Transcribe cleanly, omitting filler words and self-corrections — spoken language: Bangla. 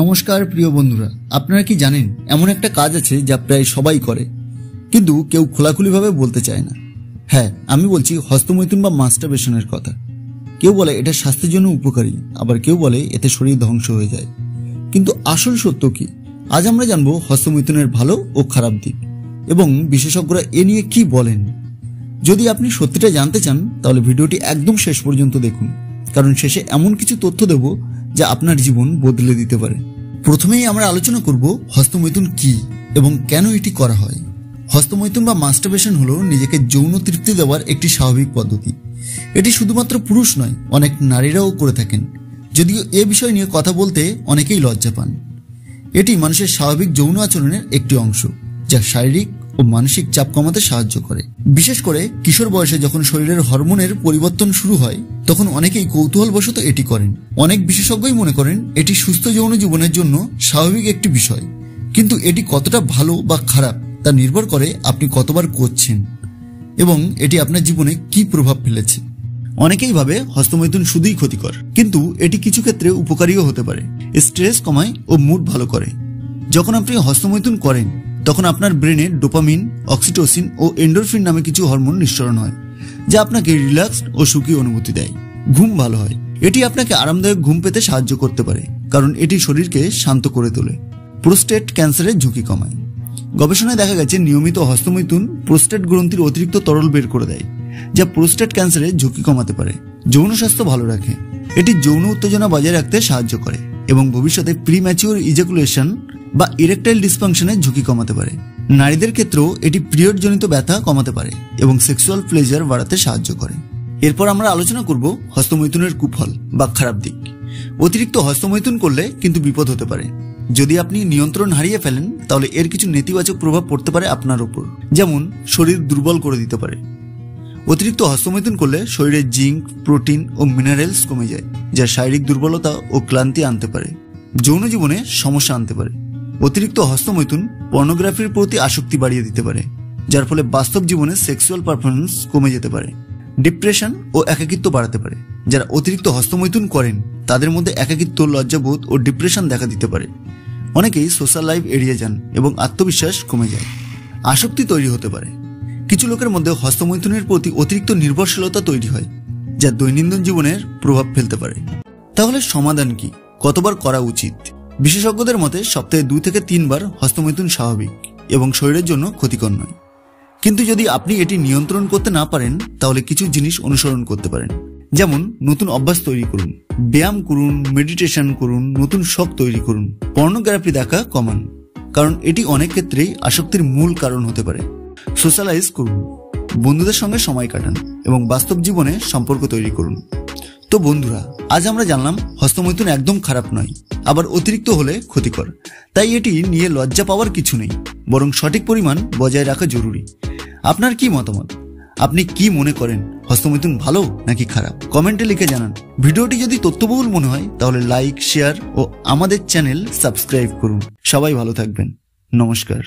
নমস্কার প্রিয় বন্ধুরা, আপনারা কি জানেন এমন একটা কাজ আছে যা প্রায় সবাই করে কিন্তু কেউ খোলাখুলিভাবে বলতে চায় না। হ্যাঁ, আমি বলছি হস্তমৈথুন বা মাস্টারবেশনের কথা। কেউ বলে এটা স্বাস্থ্যের জন্য উপকারী, আবার কেউ বলে এতে শরীর ধ্বংস হয়ে যায়। কিন্তু আসল সত্য কি? আজ আমরা জানবো হস্তমৈথুনের ভালো ও খারাপ দিক এবং বিশেষজ্ঞরা এ নিয়ে কি বলেন। যদি আপনি সত্যিটা জানতে চান তাহলে ভিডিওটি একদম শেষ পর্যন্ত দেখুন, কারণ শেষে এমন কিছু তথ্য দেব যা আপনার জীবন বদলে দিতে পারে। প্রথমেই আমরা আলোচনা করব হস্তমৈথুন কি এবং কেন এটি করা হয়। হস্তমৈথুন বা মাস্টারবেশন হলো নিজেকে যৌন তৃপ্তি দেওয়ার একটি স্বাভাবিক পদ্ধতি। এটি শুধুমাত্র পুরুষ নয়, অনেক নারীরাও করে থাকেন, যদিও এ বিষয় নিয়ে কথা বলতে অনেকেই লজ্জা পান। এটি মানুষের স্বাভাবিক যৌন আচরণের একটি অংশ, যা শারীরিক ও মানসিক চাপ কমাতে সাহায্য করে। বিশেষ করে কিশোর বয়সে যখন শরীরের হরমোনের পরিবর্তন শুরু হয়, তখন অনেকেই কৌতূহলবশত এটি করেন। অনেক বিশেষজ্ঞই মনে করেন এটি সুস্থ যৌন জীবনের জন্য স্বাভাবিক একটি বিষয়, কিন্তু এটি কতটা ভালো বা খারাপ তা নির্ভর করে আপনি কতবার করছেন এবং এটি আপনার জীবনে কি প্রভাব ফেলেছে। অনেকেই ভাবে হস্তমৈথুন শুধুই ক্ষতিকর, কিন্তু এটি কিছু ক্ষেত্রে উপকারীও হতে পারে। স্ট্রেস কমায় ও মুড ভালো করে। যখন আপনি হস্তমৈথুন করেন তখন আপনার ব্রেনে ডোপামিন, অক্সিটোসিন ও এন্ডোরফিন নামে কিছু হরমোন নিঃসরণ হয়, যা আপনাকে রিল্যাক্সড ও সুখী অনুভূতি দেয়। ঘুম ভালো হয়। এটি আপনাকে আরামদায়ক ঘুম পেতে সাহায্য করতে পারে, কারণ এটি শরীরকে শান্ত করে তোলে। প্রোস্টেট ক্যান্সারের ঝুঁকি কমায়। গবেষণায় দেখা গেছে নিয়মিত হস্তমৈথুন প্রোস্টেট গ্রন্থির অতিরিক্ত তরল বের করে দেয়, যা প্রোস্টেট ক্যান্সারের ঝুঁকি কমাতে পারে। যৌন স্বাস্থ্য ভালো রাখে। এটি যৌন উত্তেজনা বজায় রাখতে সাহায্য করে এবং ভবিষ্যতে প্রিম্যাচিওর ইজাকুলেশন বা ইরেকটাইল ডিসফাংশনের ঝুঁকি কমাতে পারে। নারীদের ক্ষেত্রেও এটি পিরিয়ড জনিত ব্যথা কমাতে পারে এবং সেক্সুয়াল প্লেজার বাড়াতে সাহায্য করে। এরপর আমরা আলোচনা করব হস্তমৈথুনের কুফল বা খারাপ দিক। অতিরিক্ত হস্তমৈথুন করলে কিন্তু বিপদ হতে পারে। যদি আপনি নিয়ন্ত্রণ হারিয়ে ফেলেন তাহলে এর কিছু নেতিবাচক প্রভাব পড়তে পারে আপনার উপর, যেমন শরীর দুর্বল করে দিতে পারে। অতিরিক্ত হস্তমৈথুন করলে শরীরে জিঙ্ক, প্রোটিন ও মিনারেলস কমে যায়, যা শারীরিক দুর্বলতা ও ক্লান্তি আনতে পারে। যৌন জীবনে সমস্যা আনতে পারে। অতিরিক্ত হস্তমৈথুন পর্নোগ্রাফির প্রতি আসক্তি বাড়িয়ে দিতে পারে, যার ফলে বাস্তব জীবনে সেক্সুয়াল পারফরমেন্স কমে যেতে পারে। ডিপ্রেশন ও একাকিত্ব বাড়াতে পারে। যারা অতিরিক্ত হস্তমৈথুন করেন তাদের মধ্যে একাকিত্ব, লজ্জাবোধ ও ডিপ্রেশন দেখা দিতে পারে। অনেকেই সোশ্যাল লাইফ এড়িয়ে যান এবং আত্মবিশ্বাস কমে যায়। আসক্তি তৈরি হতে পারে। কিছু লোকের মধ্যে হস্তমৈথুনের প্রতি অতিরিক্ত নির্ভরশীলতা তৈরি হয়, যা দৈনন্দিন জীবনের প্রভাব ফেলতে পারে। তাহলে সমাধান কি? কতবার করা উচিত? বিশেষজ্ঞদের মতে সপ্তাহে 2 থেকে 3 বার হস্তমৈথুন স্বাভাবিক এবং শরীরের জন্য ক্ষতিকর নয়। কিন্তু যদি আপনি এটি নিয়ন্ত্রণ করতে না পারেন তাহলে কিছু জিনিস অনুসরণ করতে পারেন, যেমন নতুন অভ্যাস তৈরি করুন, ব্যায়াম করুন, মেডিটেশন করুন, নতুন শখ তৈরি করুন। পর্নোগ্রাফি দেখা কমান, কারণ এটি অনেক ক্ষেত্রেই আসক্তির মূল কারণ হতে পারে। সোশ্যালাইজ করুন, বন্ধুদের সঙ্গে সময় কাটান এবং বাস্তব জীবনে সম্পর্ক তৈরি করুন। তো বন্ধুরা, আজ আমরা জানলাম হস্তমৈথুন একদম খারাপ নয়, আবার অতিরিক্ত হলে ক্ষতিকর। তাই এটি নিয়ে লজ্জা পাওয়ার কিছু নেই, বরং সঠিক পরিমাণ বজায় রাখা জরুরি। আপনার কি মতামত? আপনি কি মনে করেন, হস্তমৈথুন ভালো নাকি খারাপ? কমেন্টে লিখে জানান। ভিডিওটি যদি তথ্যবহুল মনে হয় তাহলে লাইক, শেয়ার ও আমাদের চ্যানেল সাবস্ক্রাইব করুন। সবাই ভালো থাকবেন। নমস্কার।